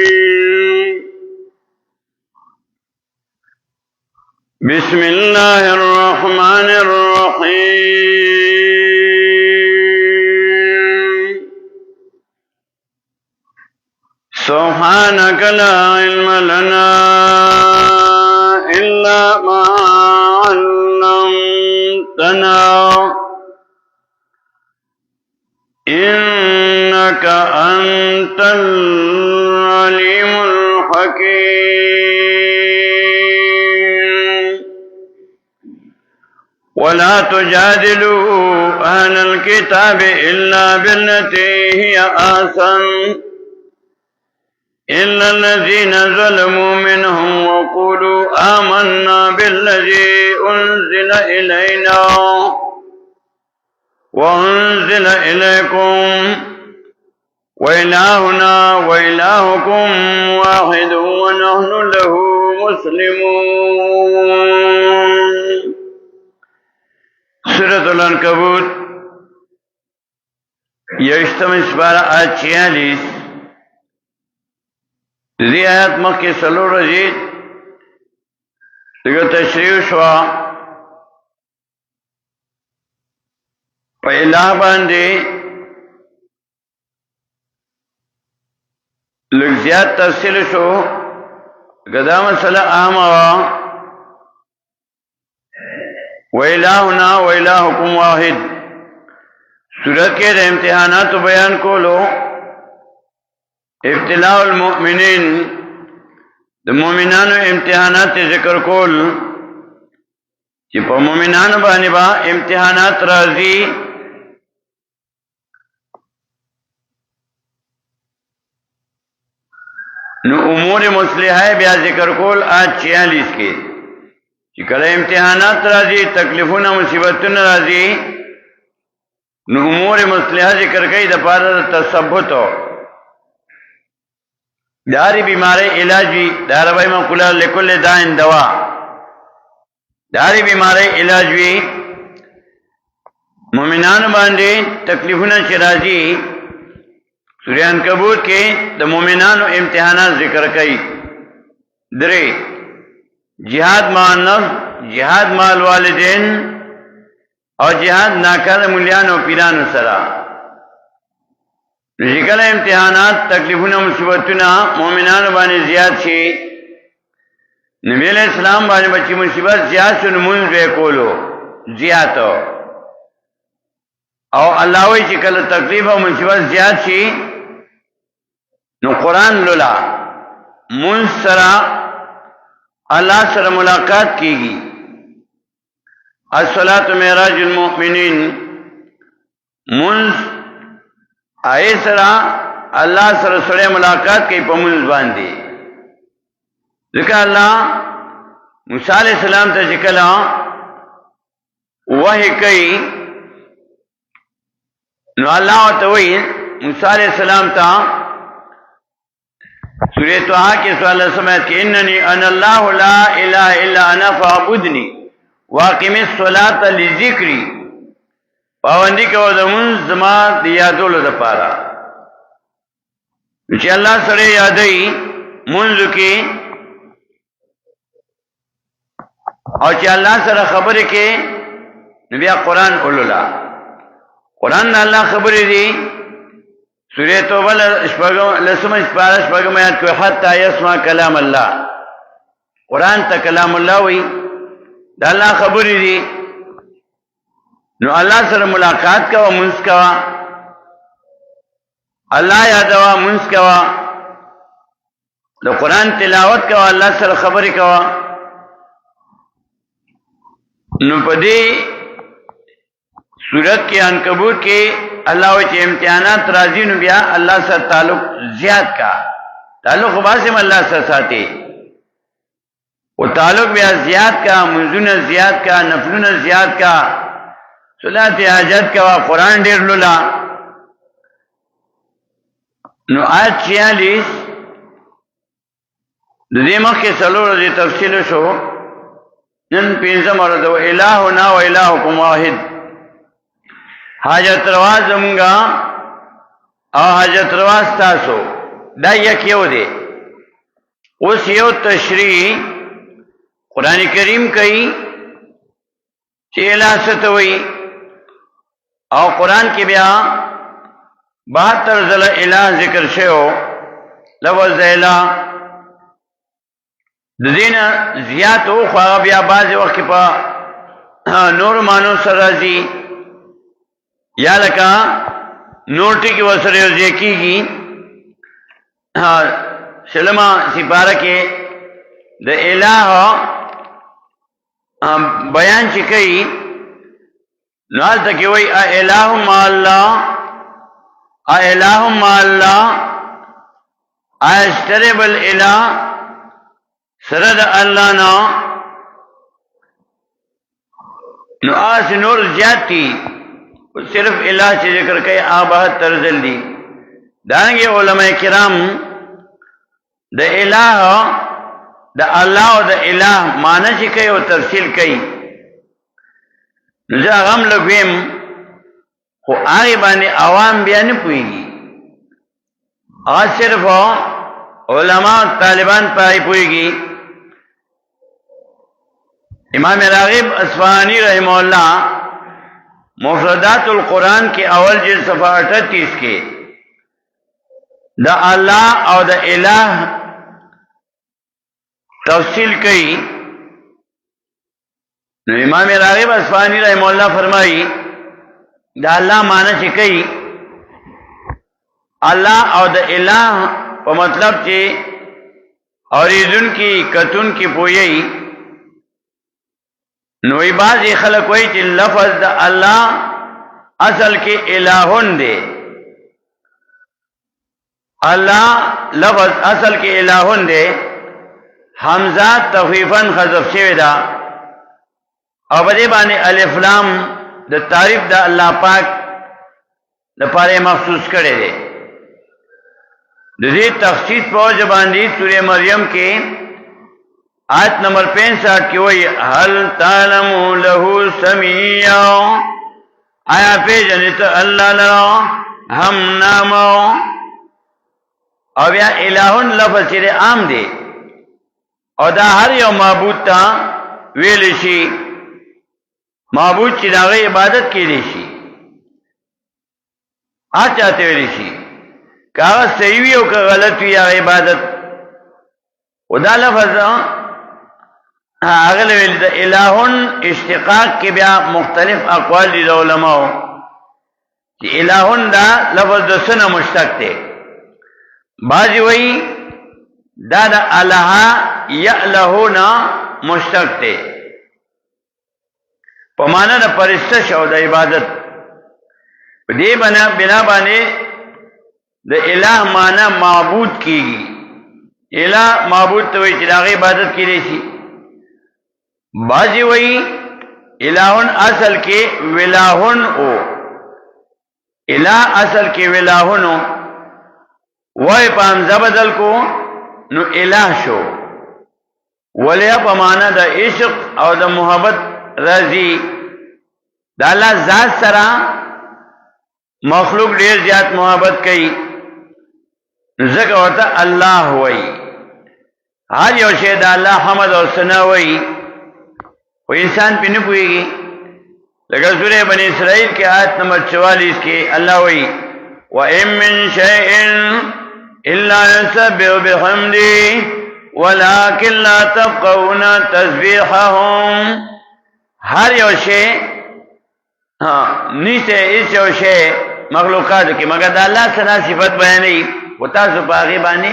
الرجيم بسم الله الرحمن الرحيم سبحانك لا علم لنا إلا ما علمتنا إنك أنت العليم الحكيم ولا تجادلوا أهل الكتاب إلا بالتي هي أحسن إلا الذين ظلموا منهم وقولوا آمنا بالذي أنزل إلينا وأنزل إليكم وإلهنا وإلهكم واحد ونحن له مسلمون. سورة العنکبوت یشتم سپارہ آیت 46 دی آیت مخی سلور رجید دیگه تشریح شوا پا الہ باندی لگ زیاد تفصیل شو گدا مسئلہ اہم آوا وَإِلَٰهُنَا وَإِلَٰهُكُمْ وَاحِدٌ سورت کے امتحانات بیان کو لو ابتلاء المؤمنین د مومنانو امتحانات ذکر کول چې په مومنانو باندې با امتحانات راځي نو امور مصلحه بیا ذکر کول آج 46 کې چې کله امتحانات راځي تکلیفونه مصیبتونه راځي نو امور مصلحه ذکر کوي د پاره تثبت داری بیماری علاجی داربائی مقولہ لکل دائن دوا داری بیماری علاجی مومنان باندے تکلیفنا چرازی سورہ عنکبوت کے دا مومنان امتحانات ذکر کئی درے جہاد مع النفس جہاد مع الوالدین اور جہاد ناکار ملیان و پیران سرا ذکر امتحانات تکلیفونه مصیبتونه مومنانو باندې زیات شي نبی علیہ السلام باندې بچی مصیبت زیات شو مونږ به کولو زیات او الله وی چې کله تکلیف او مصیبت زیات شي نو قران لولا مونږ سره الله سره ملاقات کیږي الصلاۃ معراج المؤمنین مونږ آئے سرا اللہ سر سڑے ملاقات کی پمنز باندھی ذکر اللہ موسیٰ علیہ السلام تا ذکلا وحی کئی نو اللہ و توئی موسیٰ علیہ السلام تا سورہ توحا کی سوال اللہ سمیت کہ اننی انا اللہ لا الہ الا انا فعبدنی واقم الصلاة لذکری پابندی کو د منځ زما د یادولو لپاره چې الله سره یادای منځ کې او چې الله سره خبرې کې بیا قران اولولا قران الله خبرې دي سورۃ توبه لسمه سپارش پیغام یاد کو حتا یسمع کلام الله قران ته کلام الله وی د الله خبرې دي نو الله سره ملاقات کوا منځ کوا الله یادوا منځ کوا د قران تلاوت کوا الله سره خبرې کوا نو پدې سورت کې عنکبوت کې الله او چې امتحانات راځي نو بیا الله سره تعلق زیات کا تعلق واسم الله سره ساتي او تعلق بیا زیات کا منځونه زیات کا نفلونه زیات کا صلات حاجت کا قرآن ډیر لولا نو آیت 46 د دې مخکې څلور د تفصیل شو نن پنځم ورځ او الہنا و الہکم واحد حاجت روا زمونږه او حاجت روا ستاسو دا یک یو دی. اوس یو تشریح قرآن کریم کوي چې الہ ستوي او قرآن کې بیا 72 ځله الہ ذکر شوی لفظ الہ د دین زیات او خو بیا بعض وخت په نور مانو سره راځي یا لکه نوټي کې وسره یو ځکیږي سلمہ سپاره کې د الہ بیان چې کوي نو تکي وای الہ ما الله الہ ما الله استرب الالہ سرد الله نو آس نور زیادتی صرف الہ سے ذکر کئی آباد ترزل دی دانگی علماء کرام دا الہ دا اللہ و دا الہ معنی چی کئی و تفصیل کئی نو زا غم لگویم خو آگی بانی عوام بیانی پوئیگی آج صرف علماء طالبان پائی پوئیگی. امام راغب اصفہانی رحمہ اللہ مفردات القرآن کے اول جلد صفحہ 38 کے دا اللہ اور دا الہ تفصیل کئی نو امام راغب اصفہانی رحمہ اللہ فرمائی دا اللہ معنی چی کئی اللہ اور دا الہ په مطلب چې اوریدن کی کتون کی پوئی نوې بعضی خلک وایي چې لفظ د الله اصل کې الہون دی الله لفظ اصل کې الہون دی حمزه تخفیفا حذف شوی دا او په دې باندې الف لام د تعریف د الله پاک لپاره مخصوص کړي دي. دې تخصیص په زبان دي سورہ مریم کې آیت نمبر 65 کې وایي هل تعلم له سميع آیا په جنت الله لرا هم نامو او بیا الہون لفظ چې عام دی او دا هر یو معبود ته ویل شي معبود چې دغه عبادت کوي شي اچاته ویل شي کاغذ صحیح وی او که غلط وی عبادت خدا لفظ اغل ویل د الہون اشتقاق کې بیا مختلف اقوال دي علماء چې الہون دا لفظ د سنه مشتق دی. بعضی وی دا د الہ یالہونا مشتق دی په معنا د پرستش او د عبادت دې بنا باندې د الہ معنی معبود کیږي. الہ معبود ته وی چې دغه عبادت کیږي شي. بعضی وی الہون اصل کې ولاهون او الہ اصل کې ولاهون وای په حمزه بدل کو نو الہ شو ولیا په معنا د عشق او د محبت راضی د الله ذات سره مخلوق ډیر زیات محبت کوي ذکر ورته الله وای هر یو شی د الله حمد او ثنا وای و انسان په نه پويږي. لکه سورہ بنی اسرائیل کې آیت نمبر 44 کې الله وای و ان من شیء الا يسبح بحمده ولكن لا تفقهون تسبيحهم. هر یو شی نشته هیڅ یو شی مخلوقات کې مگر د الله سره صفات بیانې و تاسو په هغه باندې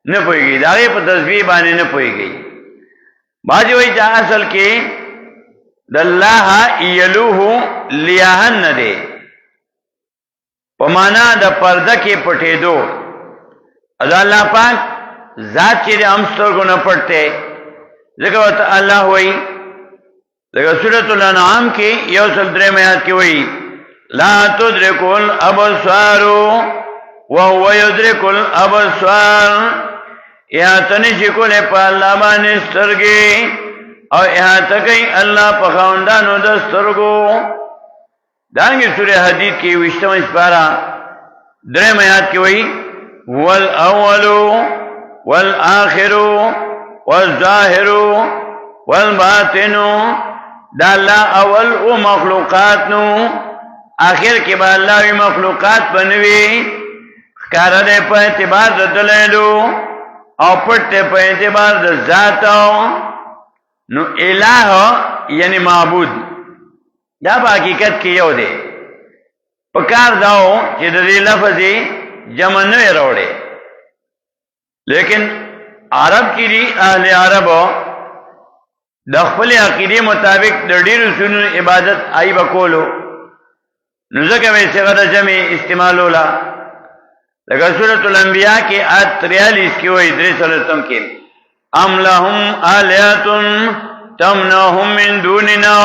نه پويږي دا په تسبیح باندې نه پويږي. باجی وی چې اصل کې د الله یلوه لیاهن نه دی په معنا د پرده کې پټېدو اذا الله پاک ذات چې هم سترګو نه پټته ځکه وته الله وی لکه سورۃ الانعام کې یو سل درې میات کې وی لا تدرکل ابصار وهو يدرك الابصار یا تنشی کوله په الله باندې سترګې او احاطه کوي الله په خواندانو د سترګو. دانګي سورہ حدید کې 20 سپارہ درم آیات کی وئی والاول والآخر والظاهر والباطن دا اللہ اول او مخلوقات نو آخر کې با الله مخلوقات بنوي ښکارا دې په اعتبار د دلیلو او پټ په اعتبار د ذات نو الہ یعنی معبود دا په حقیقت کې یو دی پکار داو چې د دې لفظ جمع نه وروړي لیکن عرب کې دي اهل عرب د خپل عقیده مطابق د ډیرو سونو عبادت آی وکولو نو ځکه به څنګه د جمع استعمالولا لکه سورۃ الانبیاء کې آیت 43 کې وایي 3 کې ام لهم آلیات تمنعهم من دوننا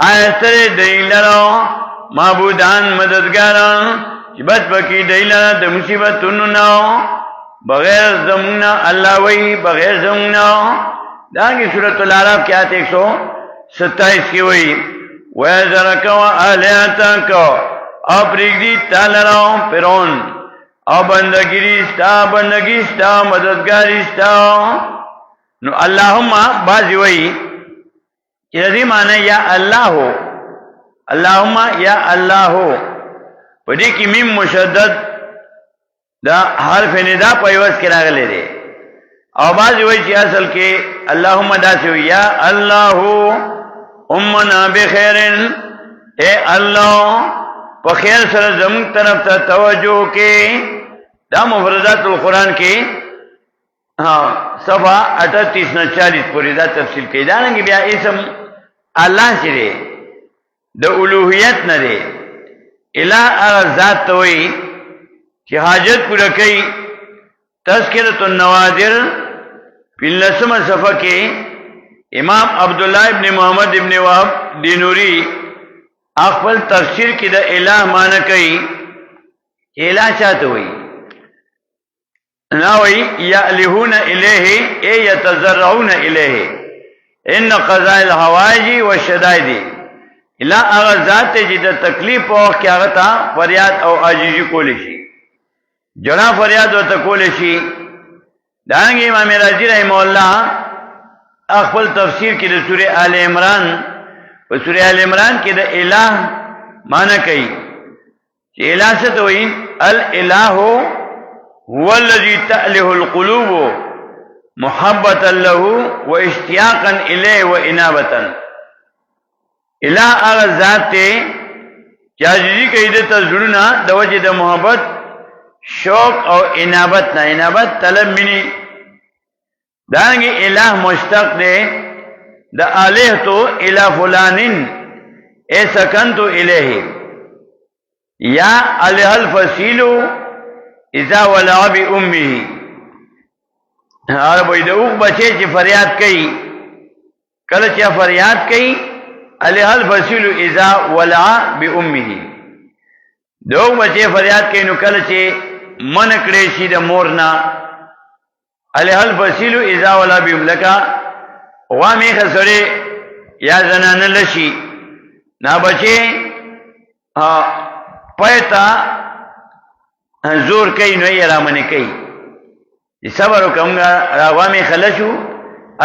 آیسر دیلرو معبودان مددگاران چې بچ پکې دیلره د مصیبتونو نو بغیر زمنا الله وی بغیر زمنا داږي سورۃ الاعراف کې آیت 127 کې وایي وَيَذَرَكَ وَآلِهَتَكَ او پرېږدي تالرو فرعون او بندگی ستا مددگاری ستا نو اللهم بازی وی چې دې معنی یا الله اللهم یا الله په دې کې میم مشدد دا حرف ندا په یوز کې راغلی دی او بازی وی چې اصل کې اللهم داسې وی یا الله امنا بخیر اے الله په خیر سره زموږ طرف ته توجه کې دا مفردات القرآن کې صفحه 38 نه 40 پورې دا تفصیل کې دا نه بیا اسم الله چې دی د الوهیت نه دی الہ ذات وی چې حاجت پوره کوي تذکرۃ النوادر په صفحه کې امام عبداللہ ابن محمد ابن وهب دینوری خپل تفسیر کې د الہ معنی کوي الہ چاته وي ناوي یالهون الیه ای یتزرعون الیه ان قضاء الحوائج والشدائد الہ هغه ذات چې د تکلیف او کې هغه ته فریاد او عاجزی کول شي جنا فریاد او تکول شي دانګ امام رازی رحم الله خپل تفسیر کې د سورې آل عمران په سورې آل عمران کې د الہ معنی کوي چې الہ څه ته وایي الالہ هو الذي تأله القلوب محبتا له واشتياقا اليه وانابه الہ هغه ذات ته چې عاجزي کوي د تزړونه د وجه د محبت شوق او انابت نه انابت طلب مني دانگی الہ مشتق دے دا آلیہتو الہ فلانن اے سکنتو الیہ یا الہ الفصیلو اذا ولع بی امی عربوی دا اوک بچے چی فریاد کئی کل چی فریاد کئی الہ الفصیلو اذا ولع بی امی دا اوک بچے فریاد کئی نو کل چی منکڑی شی دا مورنا الہ الفصیل اذا ولا بیملکا وامی خسرے یا زنان لشی نا بچے پیتا زور کئی نوی رامن کئی صبر کمگا راوامی خلشو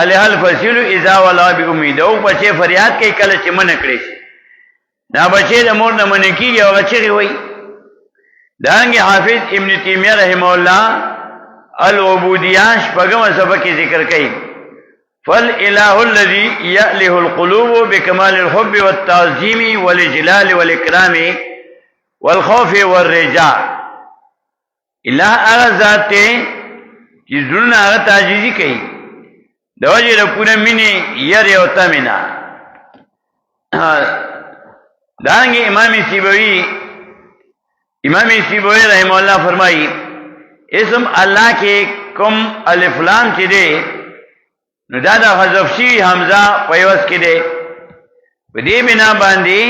الہ الفصیل اذا ولا بیمی دو بچے فریاد کئی کلچ من کریش نا بچے دا مور نمنکی گیا وغا چگی ہوئی دانگی حافظ ابن تیمیہ رحمہ اللہ العبودیہ شپږم صفحه کې ذکر کړي فالإله الذي يأله القلوب بكمال الحب والتعظيم والإجلال والإكرام والخوف والرجاء الہ هغه ذات چې زړونه هغه تعجیزي کوي د وجه د پوره مینې یری او تمنا دانګي امام سیبوی رحم الله فرمایي اسم الله کې کوم الف لام چې دی نو دا د حذف شي حمزه په یوس کې دی په دې بنا باندې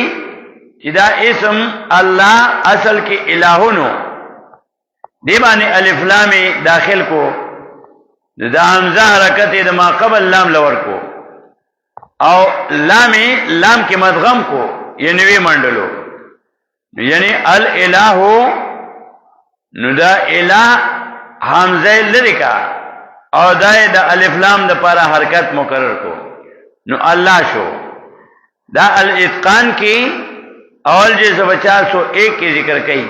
چې دا اسم الله اصل کې الہونو دی باندې الف لام داخل کو دا حمزه حرکت د ما قبل لام لور کو او لام کې مدغم کو یعنی وی منډلو یعنی الالہ نو دا الہ حمزه لري کا او دا د الف لام د پر حرکت مقرر کو نو الله شو دا الاتقان کی اول جیسے 401 کی ذکر کئی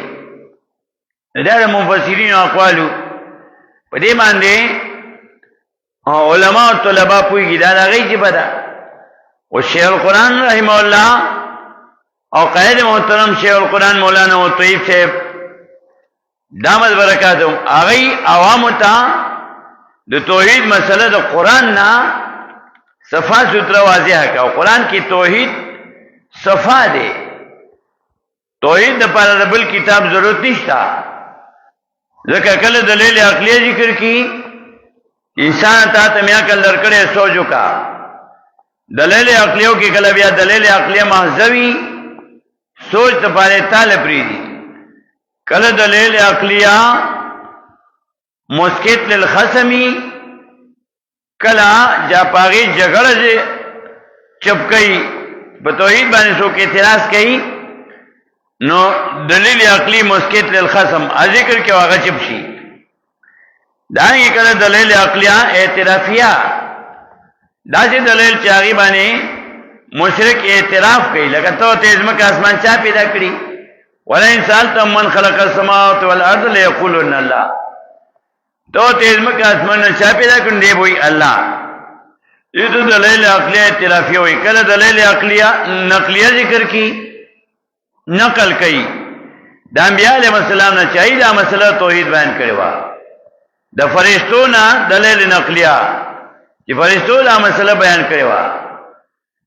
دا مفسرین اقوالو پا دی مانده علماء و طلباء پوئی گی دا غی جی بدا و شیخ القرآن رحمہ اللہ او قائد محترم شیخ القرآن مولانا و طیب صاحب دامت برکاتم آغی عوامو تا دو توحید مسئلہ دو قرآن نا صفا سترہ واضح کا قرآن کی توحید صفا دے توحید دا پارا بل کتاب ضرورت نشتا ذکر کل دلیل عقلیہ ذکر کی انسان تا تمیا کل درکڑے سوچو کا دلیل عقلیوں کی کل بیا دلیل عقلیہ محضوی سوچ تا پارے تال پریدی کل دلیل عقلیہ مسکت للخصمی کلا جا پاگی جگڑ سے چپکئی بتوحید بانے سو کے اعتراض کئی نو دلیل عقلی مسکت للخصم ذکر کے واقع چپشی دانگی کلا دلیل عقلیہ اعترافیہ دا سے دلیل چاگی بانے مشرک اعتراف کئی لگا تو تیزمک آسمان چاہ پیدا کری وَلَئِنْ سَأَلْتَهُمْ مَنْ خَلَقَ السَّمَاوَاتِ وَالْأَرْضَ لَيَقُولُنَّ اللَّهُ تو تیزمک آسمان چاہ پیدا کرن دے بوئی اللہ یہ تو دلیل عقلیہ اعترافیہ ہوئی کل دلیل عقلیہ نقلیہ ذکر کی نقل کئی دا انبیاء علیہ السلام نے چاہی دا مسئلہ توحید بیان کروا دا فرشتو نا دلیل نقلیہ چی فرشتو دا مسئلہ بیان کروا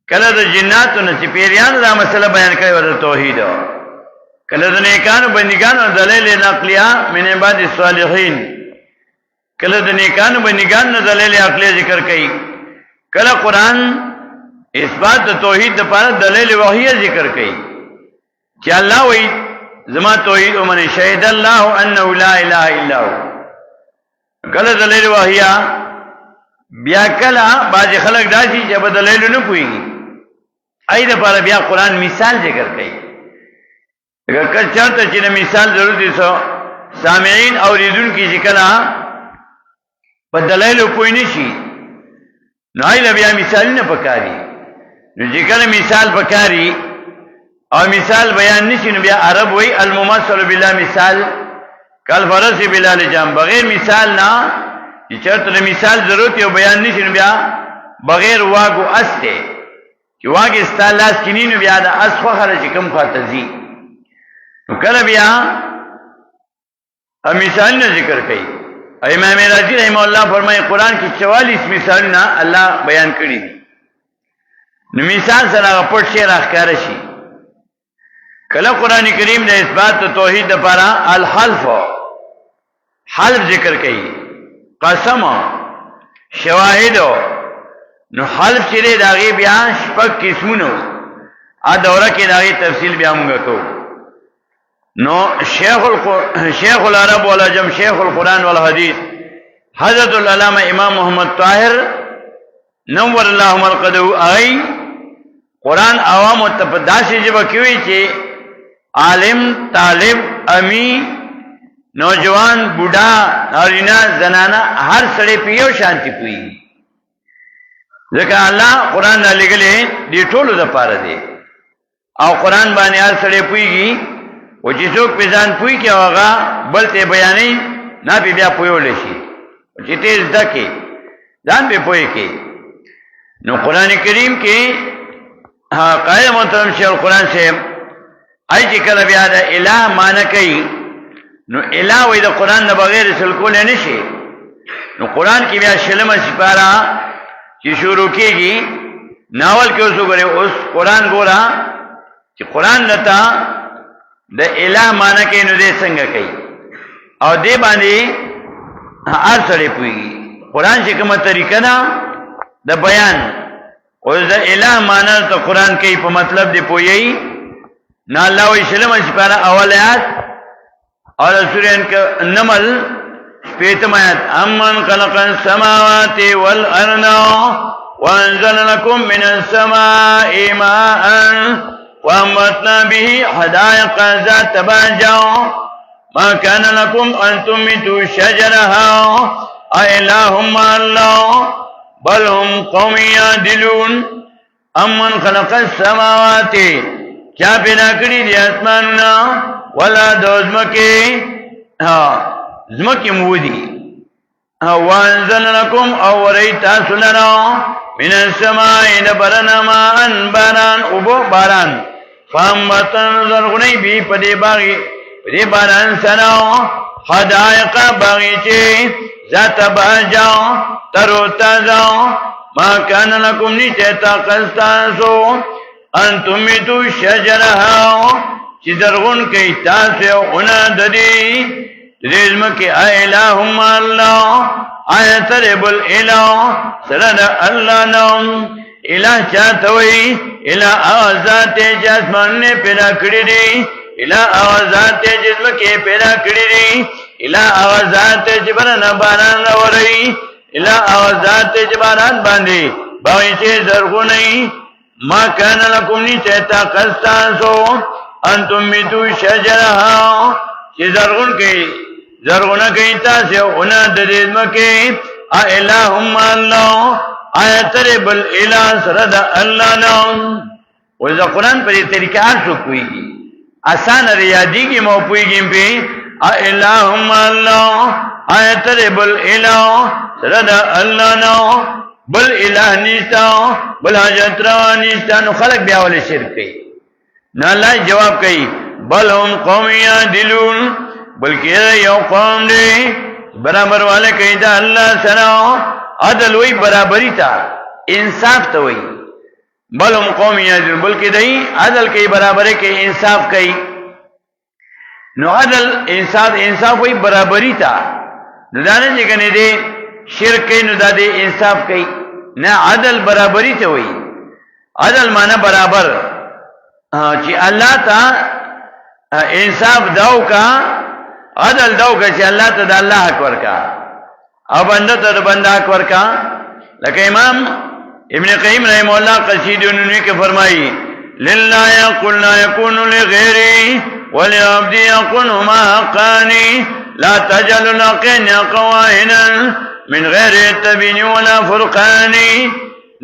کل دا جناتو نا چی پیریان دا مسئلہ بیان کروا دا توحید کل دا نیکانو بندگانو دلیل نقلیہ من عباد الصالحین کل دا نیکانو بندگانو دلیل عقلیہ ذکر کئی کل قرآن اثبات توحید دا پارا دلیل وحیہ ذکر کئی کہ اللہ وی زما توحید ومن شہد اللہ انہو لا الہ الا ہو کل دلیل وحیہ بیا کلا باز خلق داسی جب دلیل نو پوئی گی ای دا پارا بیا قرآن مثال ذکر کئی اگر کل چاہتا چینا مثال ضرور دیسو سامعین اور ریدون کی ذکرہ پا دلیل پوئی نشی نو آئی لبیا مثالی نا پکاری نو ذکر مثال پکاری اور مثال بیان نشی نو بیا عرب وی الممثل باللہ مثال کل فرس بلا لجام بغیر مثال نا یہ چرت مثال ضرورت ہے بیان نشی نو بیا بغیر واگو استے کہ واگ استالاس کنی نو بیا دا اس فخر چکم خاتزی نو کل بیا مثال نا ذکر کئی امام راضی رحمہ اللہ فرمائے قرآن کی 44 مثالنا اللہ بیان کری دی نو مثال سره پټ شی راخکارشي کله قرآن کریم د اثبات توحید لپاره الحلف حلف ذکر کړي قسم شواهد نو حلف چې داغي بیا شپږ قسمونه ا دوره کې داغي تفصیل بیا موږ کوو نو شیخ العرب والعجم شیخ القرآن والحدیث حضرت العلامہ امام محمد طاہر نور اللہ مرقدو آئی قرآن عوام و تپداسی جبا کیوئی چے عالم طالب امی نوجوان بوڑھا نارینا زنانا ہر سڑے پیو شانتی پوئی ذکر اللہ قرآن نہ لگلے دی ٹولو دا پارا دے او قرآن بانے ہر سڑے پوئی گی و چیزوک پیزان پوئی کیا ہوگا بلتے بیانی نا پی بیا پویو لیشی و چی تیز دکی دان پی پوئی کی نو قرآن کریم کی قائد محترم شیخ القرآن سے آئی چی کل بیا دا الہ مانا کئی نو الہ وی دا قرآن دا بغیر سلکو لے نشی نو قرآن کی بیا شلم سپارا چی شروع کی گی ناول کے اسو گرے اس قرآن گورا چی قرآن لتا دا الہ مانا کئی نو دے سنگا کئی او دے باندے آر سڑے پوئی گی قرآن سے کم طریقہ نا دا بیان او دا الہ مانا تا قرآن کئی پا مطلب دے پوئی نا اللہ و اسلام سپارا اول آیات اور سورہ نمل پیتم آیات امن خلق السماوات والارض وانزل لكم من السماء ماء وانبتنا به حدائق ذات بهجة ما كان لكم ان تنبتوا شجرها أإله مع الله بل هم قوم يعدلون امن خلق السماوات چا پیدا کړی دی اسمانونه ولا د زمکه زمکه مودي وانزل لكم او وريتا سلنا من السماء نبرنا ما باران ابو باران فامتن زرغنی بی پدی باغی پدی باران سنا حدائق باغیچه ذات بهجا ترو تازا ما کان لکم نیچتا قستاسو انتم تو شجرها چی زرغن کئی تاسو انا ددی رزمکی ایلہم اللہ آیت رب الالہ سرد اللہ نام الہ چاہتوئی الہ آغازات جاسمان نے پیدا کری دی الہ آغازات جسمکی پیدا کری دی الہ آغازات جبرن باران روری الہ آغازات جباران باندی باغیچے زرغنی ما کان لکم نیچتا قستاسو انتم میتو شجرها چی زرغن کئی زرغنا کئی تاسو انا دریزمکی الہم اللہ آیت رب الالہ سرد اللہ نام وزا قرآن پر یہ طریقہ آرسو کوئی گی آسان ریادی کی موپوئی گی پہ الہم اللہ آیت رب الالہ سرد اللہ نام بل الہ نیستا بل حجت روا نیستا نو خلق بیاولی شرک کئی نو اللہ جواب کئی بل هم قوم یعدلون بلکہ یو قوم دے برابر والے کئی دا اللہ سنا عدل وی برابری تا انصاف تا وی بل هم قوم یعدلون بلکہ دئی عدل کئی برابرے کئی انصاف کئی نو عدل انصاف وی برابری تا نو دانے جگنے دے شرک کئی نو دا دے انصاف کئی نا عدل برابری تا وی عدل مانا برابر چی اللہ تا انصاف داو کا عدل داو کا چی اللہ تا دا اللہ حق ورکا او بندہ تا دا بندہ حق ورکا لکہ امام ابن قیم رحمہ اللہ قصید انہونے کے فرمائی للہ یقل لا یکون لغیری ولعبدی یقن ما حقانی لا تجل لقین قوائنا من غیر تبین ولا فرقانی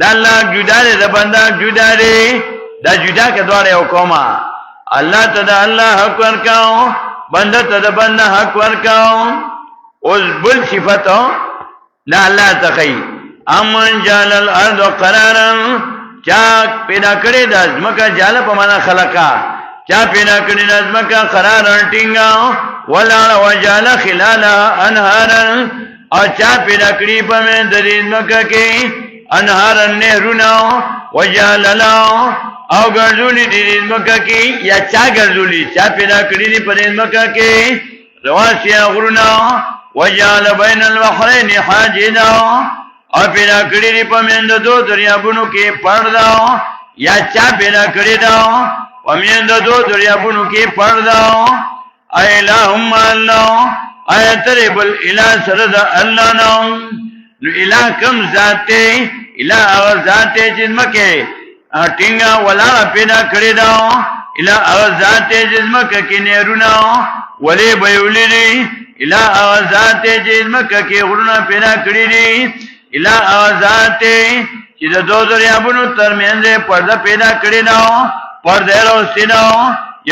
دا اللہ جدا دے دا بندہ جدا دے دا جدا کے دوارے حکومہ اللہ تا دا اللہ حق ورکاو بندہ تا دا بندہ حق ورکاو اس بل صفتو دا اللہ تقی امن جال الارض قرارا چاک پیدا کردی دا ازمکا جالا پا مانا خلقا چا پیدا کردی دا ازمکا قرارا ٹنگا ولا وجال خلالا انہارا اور چا پیدا کردی پا میں دری ازمکا کی انہارا نہرونا وجال لاؤ او گردولی دی مکہ کی یا چا گردولی چا پیدا کری دی پر مکہ کی رواسی غرنا وجعل بین البحرین حاجزا او پیدا کری دی پر من دو دریابونو کی پردا یا چا پیدا کری دا ومن دو دریابونو کی پردا الہم اللہ آیت رب الالہ سرد اللہ نام نو الہ کم ذاتے الہ اغر ذاتے جسمکے ٹنگا ولا پیدا کړی دا الہ ذات جسمک کې نهرونا ولې بيولې دي الہ ذات جسمک کې غرونه پیدا کړی دي الہ ذات چې د دوه دریابونو ترمنځ پرده پیدا کړی دا پرده راوستینو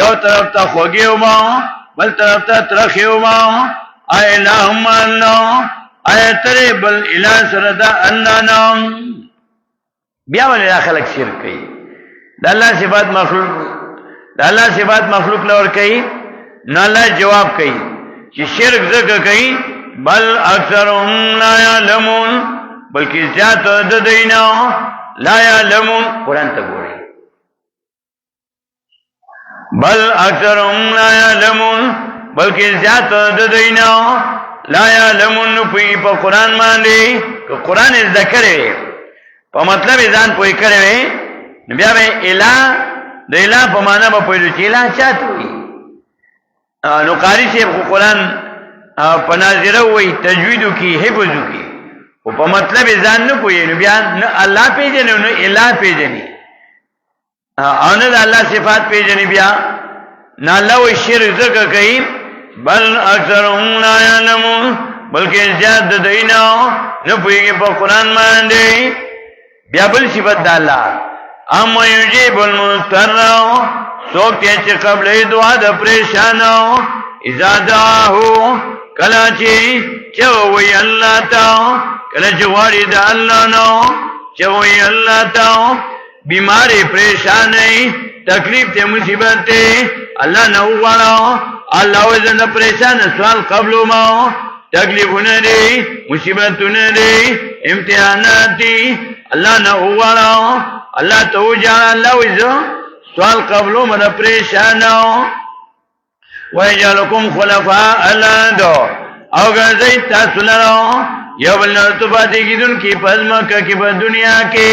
یو طرف ته خوږی ومو بل طرف ته ترخی ومو الہم الله آیت بل الہ سردا الله نام بیا ولې خلک شرک کوي د الله صفات مخلوق د الله صفات مخلوق لور کوي نو الله جواب کوي چې شرک زکه کوي بل اکثرهم لا يعلمون بلکې زیات د دینا لا يعلمون قران ته ګوري بل اکثرهم لا يعلمون بلکې زیات د دینا لا يعلمون په قران باندې که قران ذکر په مطلب ځان پوي کړي بیا به الہ د الہ په معنا به پوي چې الہ چاته وي نو قاری شه قرآن په ناظره وي تجوید کی حفظ کی او په مطلب ځان نه پوي نو بیا نه الله پیژنې نو الہ پیژنې او نه د الله صفات پیژنې بیا نه الله وي شرک زکه کوي بل اکثرهم لا یعلمون بلکې زیاد دینا نه پوهیږي په قرآن باندې. بیا بل صفت د الله اما یجیب المضطر څوک چې قبلې دعا د پریشانو اذا دعاه کله چې وی الله تا کله چې واری د الله نو چې وی الله تا بیماری پریشانې تکلیف ته مصیبت ته الله نو غواړو الله وزن پریشان سوال قبل ما تکلیفونه دي مصیبتونه دي امتحانات دي الله نو غواړو الله ته جان الله وزن سوال قبل ما پریشانو وَيَجْعَلُكُمْ خُلَفَاءَ الْأَرْضِ او ګرځي تاسو لرو یو بل نه تو پاتې کیدون کی پزما کې په دنیا کې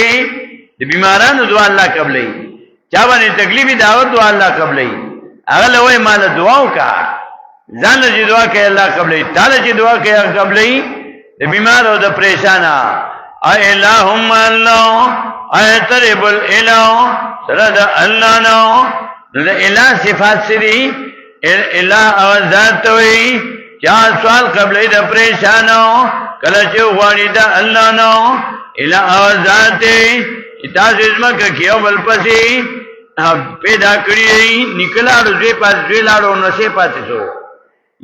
د بیمارانو دعا الله قبلې چا باندې تکلیف دعوت دعا الله قبلې هغه له وای مال دعا وکا ځان له دعا کې الله قبلې تعالی چې دعا کې قبلې د بیمار او د پریشانا اللهم الله ایترب الاله سره الله نو د اله صفات سری اله او ذات وی چا سوال قبلې د پریشانو کله چې غواړي د الله نو اله او ذات تاسو زمکه کېو بل پسې پیدا کړی نکلاړو دې پاتې لاړو نشه پاتې شو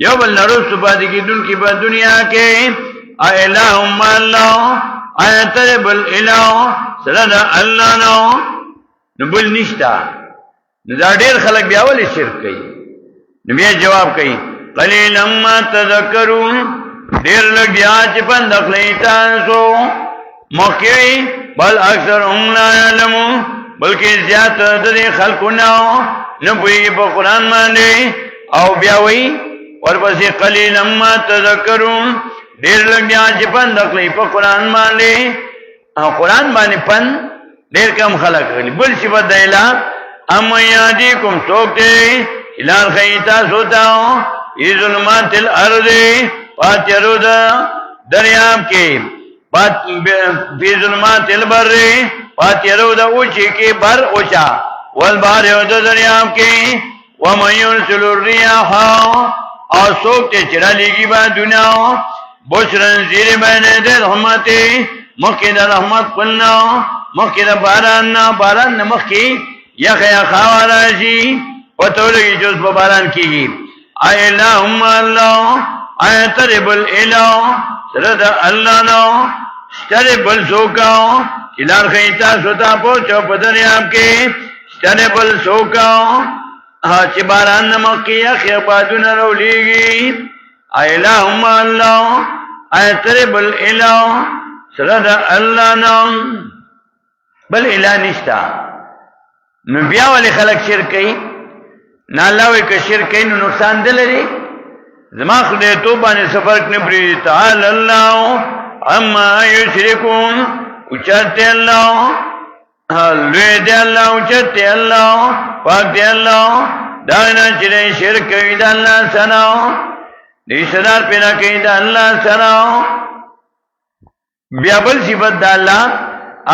یو بل نړو صبح دې کېدون کې په دنیا کې اللهم الله ایترب الاله سره الله نو بل نشتا دا ډېر خلک بیا ولې شرک کوي نبی جواب کوي قلیلا ما تذکرون ډیر لګیا چې پند خپل تاسو مخکې بل اکثر هم لا علم بلکې زیات د خلکو نه پوهیږي په قرآن باندې او بیا وایي ورپسې قلیلا ما تذکرون ډیر لګیا چې پند خپل په قرآن باندې قرآن باندې پند ډیر کم خلک غلي بل څه بدایلا اما یادیکم څوک الان خیتا سوتاو ای ظلمات الارض پاتیرو دا دریاب کی فی ظلمات البر پاتیرو دا اوچی کی بر اوچا والباریو دا دریاب کی ومن یرسل الریاح او سوک تے چرا لگی با دنیا بشرن زیر بین دے رحمتی مخی دا رحمت قلنا مخی دا باران مخی یخ یخاواراشی وتولگی جز بباران کی اللهم الله ایترب الاله سرد اللہ نو سترب السوکاو چلار خیتا سوتا پوچو پدریاب کے سترب السوکاو چی باران نمکی اخی بادون رو لیگی اللهم الله ایترب الاله سرد اللہ نو بل الہ نشتا نبیا والی خلق شرکی نا اللہ وی که شرکی نو نقصان دلری زما خدای تو باندې سفر کنه پری تعالی الله اما یشرکون اوچته الله لوی دی الله اوچته الله پاک دی الله دا نه چې شرک کوي د الله سره دې صدر پیدا کوي د الله سره بیا بل صفات د الله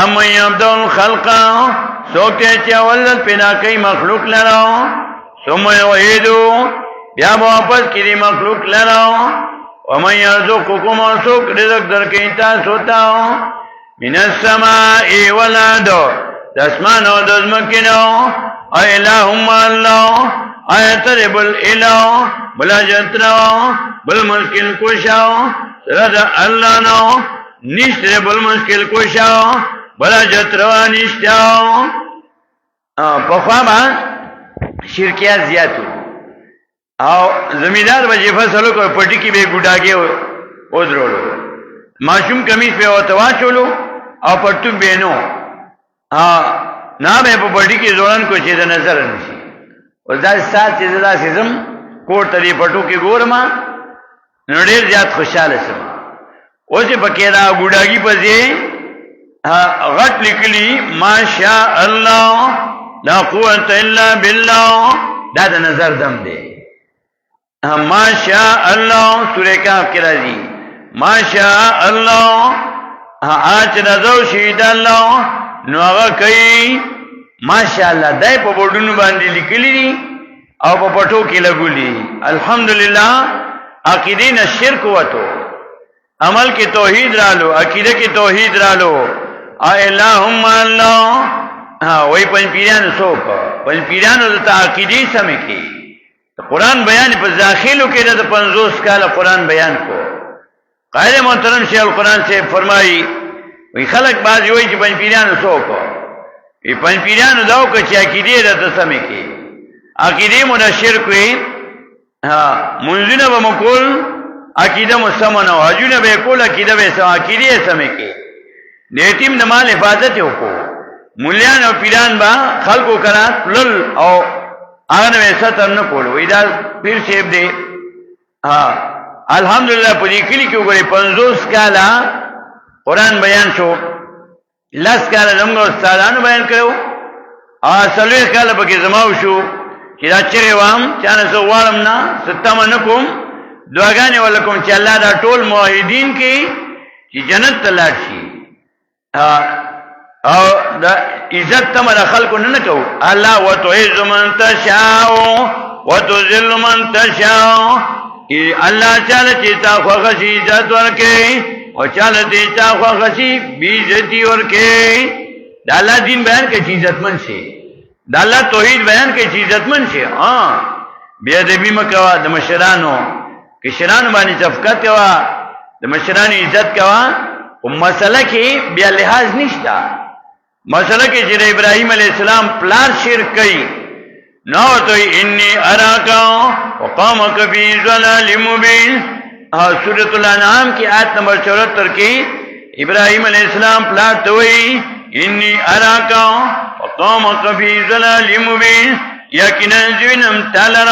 اما یبدل خلق سوکه چې اول پیدا کوي مخلوق لرو ثم یعیدو بیا واپس کړي مخلوق لرو ومن یرزقکم سوک رزق درکې تاسو ته من السماء والارض د اسمان او د ځمکې نو اللهم الله ایترب الاله بلا جترو بل مشکل کوشاو سره الله نو نشته بل مشکل کوشاو بلا جترو نشتاو په خوا شرکیات زیاتو او زمیندار بجې فصلو کو پټی کې به ګډاګي او درولو ماشوم کمیس په وتوا چولو او پټو بینو نه به په پټی کې ځوړن کو چې د نظر نشي او ځای سات چې دا سیزم کوټ ته پټو کې ګورما نو ډیر زیات خوشاله شم او چې پکې دا ګډاګي پځې غټ لیکلي ماشاء الله لا قوت الا بالله دا د نظر دم دی ماشاء الله سورہ کہف کی راضی ماشاء الله آج رضو شهید الله نو هغه کوي ماشاء الله دای په بورډونو باندې لیکلي دي او په پټو کې لګولي الحمدلله عقیدې نه شرک وته عمل کې توحید رالو عقیده کې توحید رالو اللهم الله وای پنځ پیرانو څوک پنځ پیرانو د عقیدې سمې کې قرآن بیان په داخلو کې د 50 کال قرآن بیان کو قائد محترم شیخ القرآن سے فرمایي وی خلق باز وی چې پنځ پیرانو څوک ای پنځ پیرانو داو که چې عقیدې د سمې کې عقیدې مو د شرک وي منځونه به مکول عقیده مسلمان او حجونه به کول عقیده به سم عقیده سمې کې د یتیم د مال حفاظت وکړو مولیان او پیران با خلقو کرا لل او هغه به ستر نه کول وې دا پیر شیب دی الحمدلله په دې کلی کې وګورئ 50 کاله قرآن بیان شو 10 کاله زموږ استادانو بیان کړو اصلي کاله پکې زماو شو چې دا چیرې وام چې انا زه غواړم نه ستامه نه کوم دعاګانې ولکم چې الله دا ټول موحدین کې چې جنت ته لاړ شي او دا عزت تم د خلکو نه کو الله وتعز من تشاء وتذل من تشاء الله تعالی چې تا خو غشي عزت ورکې او چاله دې تا خو غشي بي عزتي ورکې د الله دین بیان کې چې عزتمن شي د الله توحید بیان کې چې عزتمن شي بیا دې به مکوا د مشرانو کشرانو باندې شفقت کوا د مشرانو عزت کوا او مسله کې بیا لحاظ نشتا مسله کې چې ابراهيم عليه السلام پلار شرک کوي نو ته انی اراکا وقامک فی ظلال مبین سورۃ الانعام کی آیت نمبر 74 کې ابراهيم عليه السلام پلار ته وی انی اراکا وقامک فی ظلال مبین یقینا جنم تعالی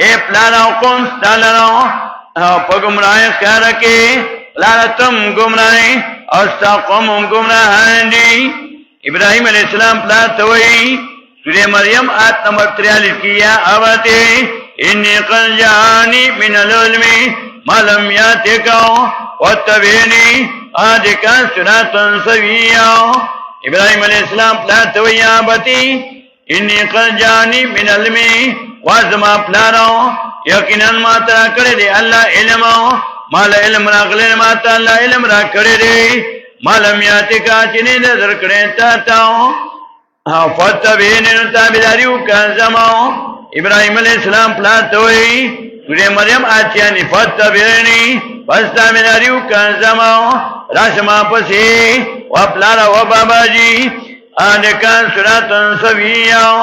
اے پلار او قوم تعالی په گمراهی کار کې لعنتم گمراهی او قوم گمراهان دي ابراهيم عليه السلام پلار ته وی سورہ مریم آیت نمبر 43 کی یا آواتے انی قد جانی من العلم ما لم یاتکا واتبینی آدکا صراطا سویا ابراہیم علیہ السلام پلار توی یا آواتی انی قد جانی من علم وازما پلارو یقینا ما ترا کرے دے اللہ علم مال علم را غلین ما تا اللہ علم را کرے دے ما لم یاتکا چنی در کرے تاتاو فتبینی تابداریو کازماو ابراہیم علیہ السلام پلاتوئی سورہ مریم آچیانی فتبینی پس تابداریو کازماو راشما پسی وپلارا و بابا جی آدکان سراتن سویاو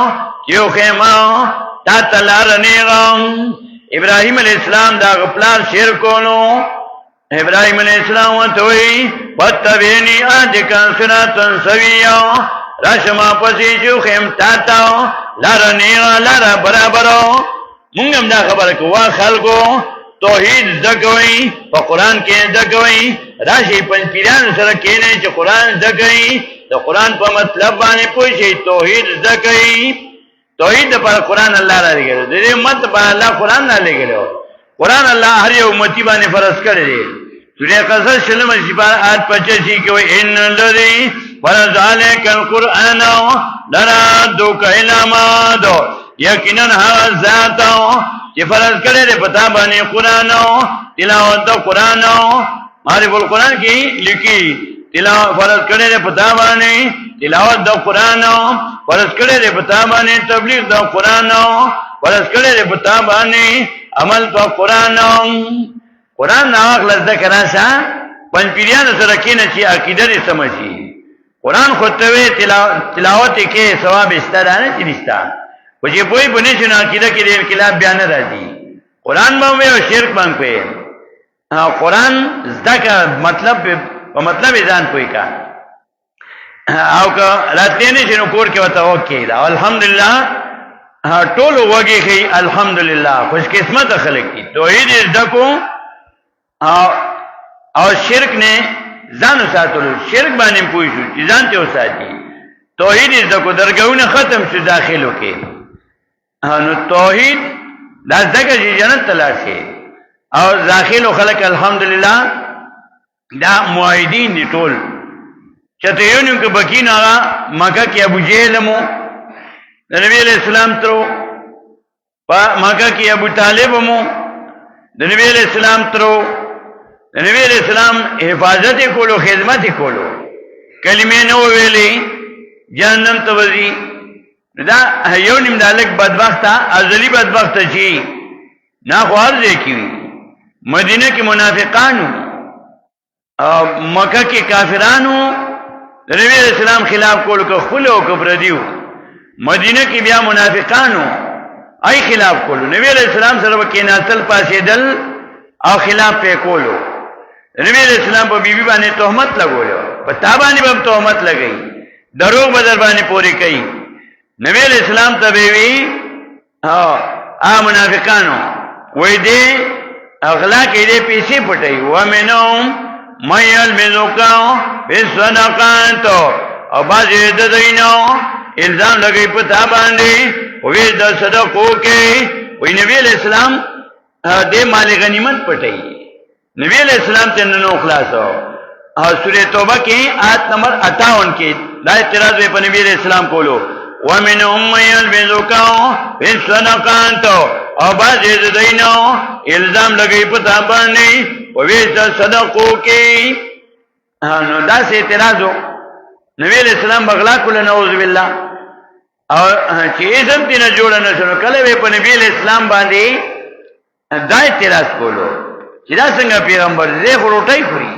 کیو خیماو تاتلار نیغاو ابراہیم علیہ السلام دا غپلار شیر کولو ابراہیم علیہ السلام وطوئی فتبینی آدکان سراتن سویاو راشما پسی جو خیم تاتاو لارا نیغا لارا برابرو منگم دا خبر کوا خلقو توحید زکوئی پا قرآن کے زکوئی راشی پنج پیران سر کینے چا قرآن زکوئی دا قرآن پا مطلب بانے پوشی توحید زکوئی توحید دا پر قرآن اللہ را لے گلو دے مت پا اللہ قرآن را لے گلو قرآن اللہ ہر یو امتی بانے فرض کر دے سورہ قصص شلم شپار 8:85 کہ وہ ان لذی فرض علیک القرآن لرادوک الی مادو یقینا هغه ذات چې فرض کړی دی پتا باندې قرآن تلاوت د قرآن معرف القرآن کې لیکي تلاوت فرض کړی دی پتا باندې تلاوت د قرآن فرض کړی دی پتا باندې تبلیغ د قرآن فرض کړی دی پتا باندې عمل د قرآن قرآن ناغل ذکر راشا پنځ پیرانو سره کېنه چې عقیده دې سمجي قرآن خطوه تلاوت کې ثواب استدانه چې نشتا و چې پوی بنی شنو عقیده کې دې انقلاب بیان راځي قرآن باندې او شرک باندې قرآن ذکر مطلب په مطلب ځان پوي کا او که راته نه شنو کور کې وته اوکې دا الحمدلله ټول وږي خي الحمدلله خوش قسمت خلک دي توحید زکو او شرک نے ځان ساتلو شرک باندې پوي شو چې ځان ته وساتي توحید زکو درګونه ختم شو داخلو کې نو توحید دا ځکه چې جنت تلاشي او داخلو خلق الحمدلله دا موحدین دي ټول چته یو نو کې بکینا مکه کې ابو جهل مو نبی علیہ السلام تر په مکه کې ابو طالب مو د نبی علیہ السلام ترو د نبی علیہ السلام حفاظت کولو خدمت کولو کلمې نو ویلې جهنم ته وځي دا یو نیم دالک بدبخته ازلی بدبخته شي نه خو ارزه کی مدینه کې منافقانو او مکه کې کافرانو د نبی علیہ السلام خلاف کولو که خپل او کفر دیو مدینه کې بیا منافقانو ای خلاف کولو نبی علیہ السلام سره کېناستل پاسېدل او خلاف په کولو نبی علیہ السلام په بیبي باندې تهمت لګولو په تابانی په تهمت لګئی دروغ بدر باندې پوری کړي نبی علیہ السلام ته وی منافقانو وای دې اغلا کې دې پیسې پټي و منهم مایل مزوکاو بسنقات او باجې د دینو الزام لګي په تا باندې وې د صدقو کې وې نبی علیہ السلام دې مال غنیمت پټي نبی علیہ السلام ته نو خلاصو او سورۃ توبه کې آیت نمبر 58 کې دا اعتراض په نبی علیہ السلام کولو ومنهم يلبسوكاو بالصدقات او باجې د دینو الزام لګي په تا باندې وې د صدقو کې نو دا سه اعتراضو نبی علیہ السلام بغلا کول نعوذ بالله او چې اسم دې نه جوړ نه شنو کله په نبی علیہ السلام باندې دا اعتراض کولو چې دا څنګه پیغمبر دې خروټای خوري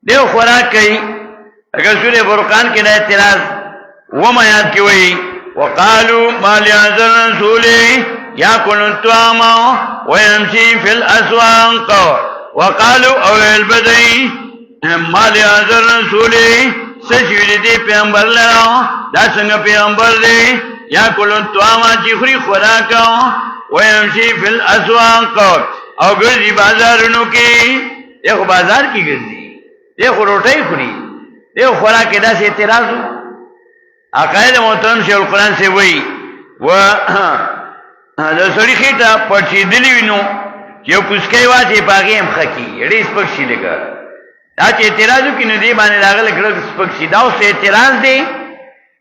دې خوراک کوي اگر سورې فرقان کې دا اعتراض وما یاد کی وی وقالوا ما لهذا الرسول ياكل الطعام ويمشي في الاسواق وقالوا او البدي ما لهذا الرسول سشوی دی پیغمبر لرا دا څنګه پیغمبر دی ياكل الطعام چې خوري خوراک ويمشي في الاسواق او ګرځي بازارونو کې یو بازار کې ګرځي یو روټي خوري یو خوراک کې دا څه اعتراض عقاید محترم شیخ القرآن سے وی و دا سړی خېټه پټې دلی وینو چې پوسکې واچې پاګې هم خکی اړې سپکشي لګا دا چې اعتراض کې نه دی باندې راغله کړه سپکشي دا اوس اعتراض دی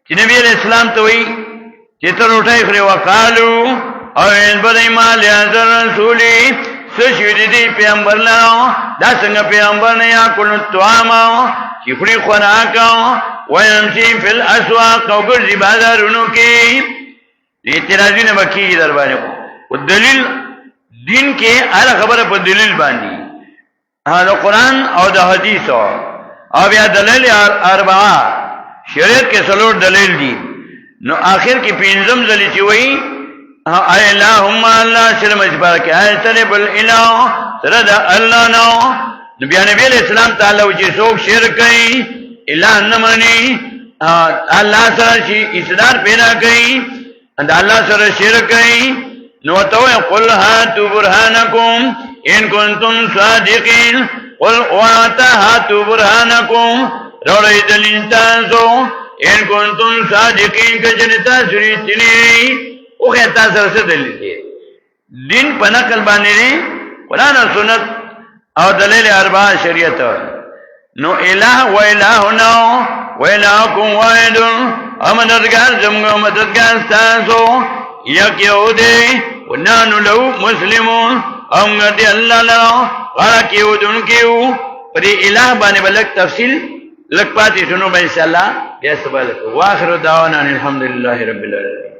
چې نبی علیہ السلام ته وی چې ته روټای خوري وقالو او ان بدای مال حضرت رسولي سشوی دی پیغمبر لرا دا څنګه پیغمبر نه یا کول توامه چې خوري خوراک ويمشي في الاسواق او ګرځي بازارونو کې اعتراضونه وکړي در باندې او دلیل دین کې هر خبره په دلیل باندې دا قرآن او د حدیث او بیا دلیل اربعه شریعت کې څلور دلیل دي نو آخر کې پنځم ځل چې وایي اللهم الله سلام اجبارک ایتل بل اله ترد الله نو نبی علیہ السلام تعالی چې څوک شرک کوي الہ نمانی اللہ سره شي اصدار پیدا کوي اند الله سره شرک کوي نو تو قل هاتوا برهانکم ان کنتم صادقین قل هاتوا برهانکم روړی دلیل تاسو ان کنتم صادقین کجنتا سریتنی او خطا سره دلیل دی دین په نقل باندې قرآن او سنت او دلیل اربعه شریعت نو الہ و الہنا و الہکم واحد امددگار زمگو مددگار ستاسو یک یهودی و نانو لو مسلمون امگردی اللہ لرا غرق یهودون کیو پر الہ بانے بلک تفصیل لک پاتی سنو با انشاءاللہ یا سبا لکو واخر دعوانا الحمدللہ رب العالمین